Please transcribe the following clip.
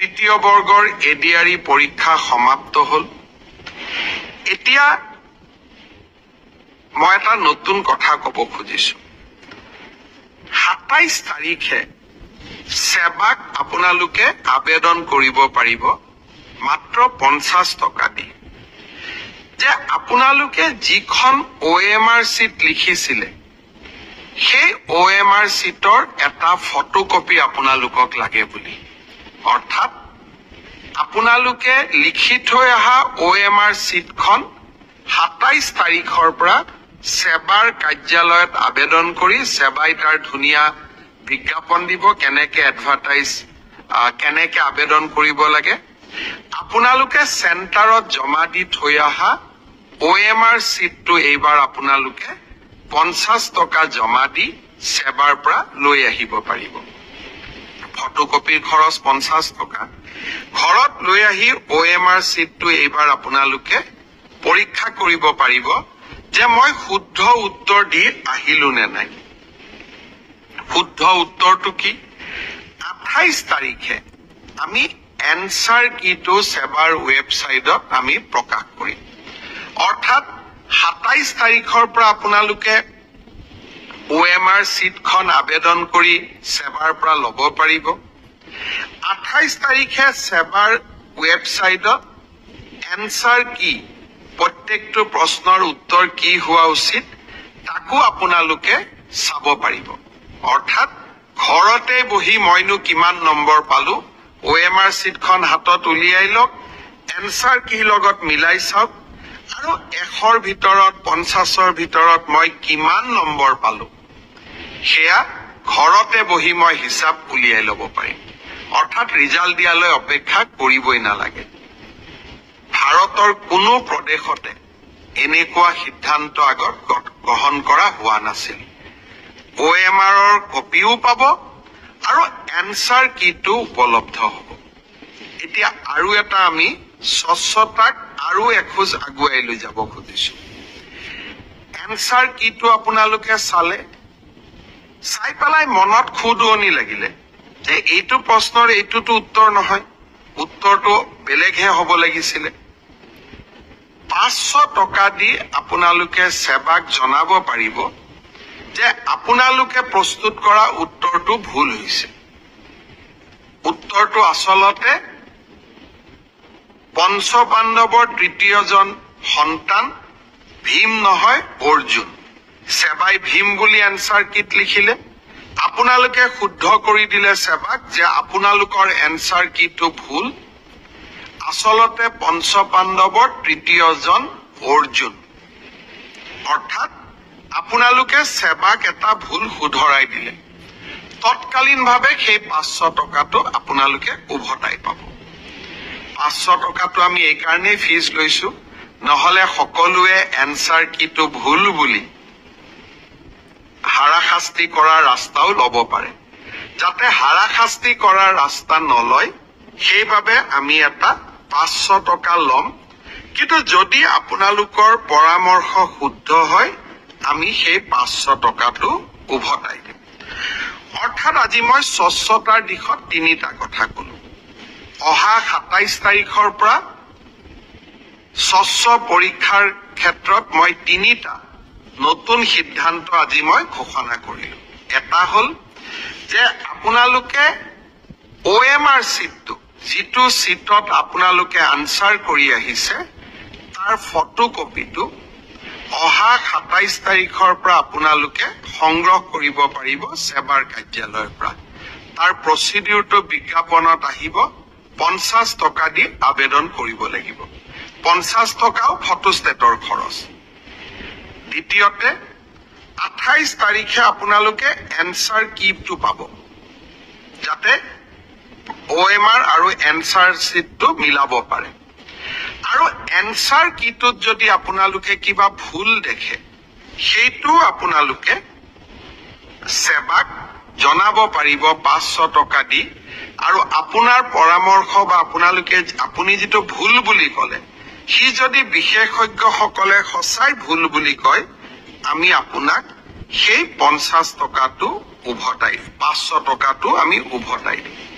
তৃতীয় বৰ্গৰ এডিআৰই পৰীক্ষা সমাপ্ত হ'ল এতিয়া মই এটা নতুন কথা ক'ব খুজিছো 27 তাৰিখে সেৱাক আপোনালোকে আবেদন কৰিব পাৰিব মাত্ৰ 50 টকা দি যে আপোনালোকে যিখন OMR শীট লিখিছিলে সেই OMR শীটৰ এটা ফটোকপি আপোনালোকক লাগে বুলি অৰ্থাৎ আপোনালোকে লিখি থৈ অহা OMR শীটখন 27 তাৰিখৰ পৰা সেৱাৰ কাৰ্যালয়ত আবেদন কৰি সেৱাই তাৰ ধুনীয়া বিজ্ঞাপন দিব কেনেকে এডভাৰটাইজ কেনেকে আবেদন কৰিব লাগে আপোনালোকে চেণ্টাৰত জমা দি থৈ অহা OMR শীটটো এইবাৰ আপোনালোকে 50 টকা জমা দি সেৱাৰ পৰা লৈ আহিব পাৰিব ফটোকপিৰ খৰচ 50 টকা ঘৰত লৈ আহি OMR শীটটো এইবাৰ আপোনালোকে পৰীক্ষা কৰিব পাৰিব যে মই শুদ্ধ উত্তৰ দি আহিলো নে নাই শুদ্ধ উত্তৰটো কি 28 তাৰিখে আমি এনসাৰ কিটো সেৱাৰ ৱেবসাইটত আমি প্ৰকাশ কৰিম অৰ্থাৎ 27 তাৰিখৰ পৰা আপোনালোকে OMR শীটখন আবেদন কৰি সেৱাৰ পৰা ল'ব পাৰিব 28 তাৰিখে সেৱাৰ ৱেবসাইটত এনসাৰ কি প্ৰত্যেকটো প্ৰশ্নৰ উত্তৰ কি হোৱা উচিত তাকো আপোনালোকে চাব পাৰিব অৰ্থাৎ ঘৰতে বহি মইনো কিমান নম্বৰ পালো OMR শীটখন হাতত উলিয়াই লওক এনসাৰ কি লগত মিলাই চাওক আৰু 100ৰ ভিতৰত 50ৰ ভিতৰত মই কিমান নম্বৰ পালো সেয়া ঘৰতে বহি মই হিচাপ উলিয়াই ল'ব পাৰিম অৰ্থাৎ ৰিজাল্ট দিয়ালৈ অপেক্ষা কৰিবই নালাগে ভাৰতৰ কোনো প্ৰদেশতে এনেকুৱা সিদ্ধান্ত আগত গ্ৰহণ কৰা হোৱা নাছিল OMRৰ কপিও পাব আৰু এনসাৰ কিটো উপলব্ধ হ'ব এতিয়া আৰু এটা আমি স্বচ্ছতাক আৰু এখোজ আগুৱাই লৈ যাব খুজিছো এনসাৰ কিটো আপোনালোকে চালে চাই পেলাই মনত খুদুৱনি লাগিলে যে এইটো প্ৰশ্নৰ এইটোতো উত্তৰ নহয় উত্তৰটো বেলেগহে হ'ব লাগিছিলে 500 টকা দি আপোনালোকে সেৱাক জনাব পাৰিব যে আপোনালোকে প্ৰস্তুত কৰা উত্তৰটো ভুল হৈছে উত্তৰটো আসলতে পঞ্চপাণ্ডৱৰ তৃতীয়জন সন্তান ভীম নহয় অৰ্জুন সেৱাই ভীম বুলি এনসাৰ কিট লিখিলে আপোনালোকে শুদ্ধ কৰি দিলে সেৱাক যে আপোনালোকৰ এনসাৰ কিটো ভুল আসলতে পঞ্চপাণ্ডৱৰ তৃতীয়জন অৰ্জুন অৰ্থাৎ আপোনালোকে সেৱাক এটা ভুল শুধৰাই দিলে তৎকালীনভাৱে সেই 500 টকাটো আপোনালোকে উভতাই পাব 500 টকাটো আমি এই কাৰণে ফিজ লৈছো নহলে সকলোৱে এনসাৰ কিটো ভুল বুলি হাৰাশাস্তি কৰাৰ ৰাস্তাও ল'ব পাৰে যাতে হাৰাশাস্তি কৰাৰ ৰাস্তা নলয় সেইভাবে আমি এটা 500 টকা লম কিন্তু যদি আপোনালোকৰ পৰামৰ্শ শুদ্ধ হয় আমি সেই 500 টকাটো উভতাই দিম অৰ্থাৎ আজি মই স্বচ্ছতাৰ দিশত তিনিটা কথা ক'লো অহা 27 তাৰিখৰ পৰা স্বচ্ছ পৰীক্ষাৰ ক্ষেত্ৰত মই তিনিটা নতুন সিদ্ধান্ত আজি মই ঘোষণা কৰিলো এটা হল যে আপোনালোকে OMR শীটটো যিটো শীটত আপোনালোকে আনসাৰ কৰি আহিছে তাৰ ফটোকপিটো অহা 27 তাৰিখৰ পৰা আপোনালোকে সংগ্ৰহ কৰিব পাৰিব সেৱাৰ কাৰ্যালয়ৰ পৰা তাৰ প্ৰচিডিউৰটো বিজ্ঞাপনত আহিব 50 টকা দি আবেদন কৰিব লাগিব 50 টকাও ফটোষ্টেটৰ খৰচ দ্বিতীয়তে 28 তাৰিখে আপোনালোকে এনসাৰ কিটো পাব যাতে OMR আৰু এনসাৰ শীটটো মিলাব পাৰে আৰু এনসাৰ কিটোত যদি আপোনালোকে কিবা ভুল দেখে সেইটো আপোনালোকে সেৱাক জনাব পাৰিব 500 টকা দি আৰু আপোনাৰ পৰামৰ্শ বা আপুনি যেটো ভুল বুলি ক'লে সি যদি বিশেষজ্ঞসকলে সঁচাই ভুল বুলি কয় আমি আপোনাক সেই 50 টকাটো উভতাই 500 টকাটো আমি উভতাই দিম